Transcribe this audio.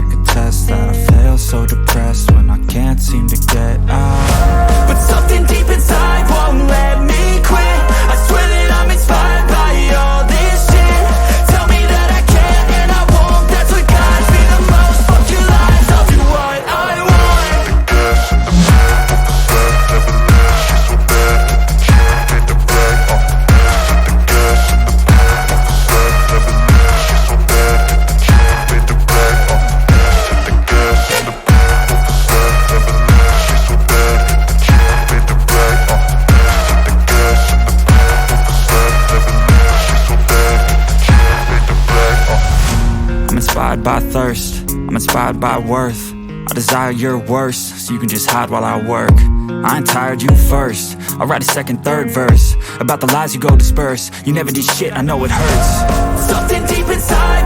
like a test that I fail, so depressed when I can't seem to get out. But something deep inside won't let me quit. I swear that I'm inspired by all this shit. Tell me that I can and I won't. That's what guides me the most. Fuck your lies, I'll do what I want. The gas in the back, never leave. She's so bad, she made the brag. The gas in the back, never leave. She's so bad, she made the brag. The gas in the back, never leave. She's so bad, she made the brag. The gas in the back, never leave. She's so bad, she made the brag. I'm inspired by thirst, I'm inspired by worth. I desire your worst, so you can just hide while I work. I ain't tired, you first. I'll write a second, third verse about the lies you go disperse. You never did shit, I know it hurts. Something deep inside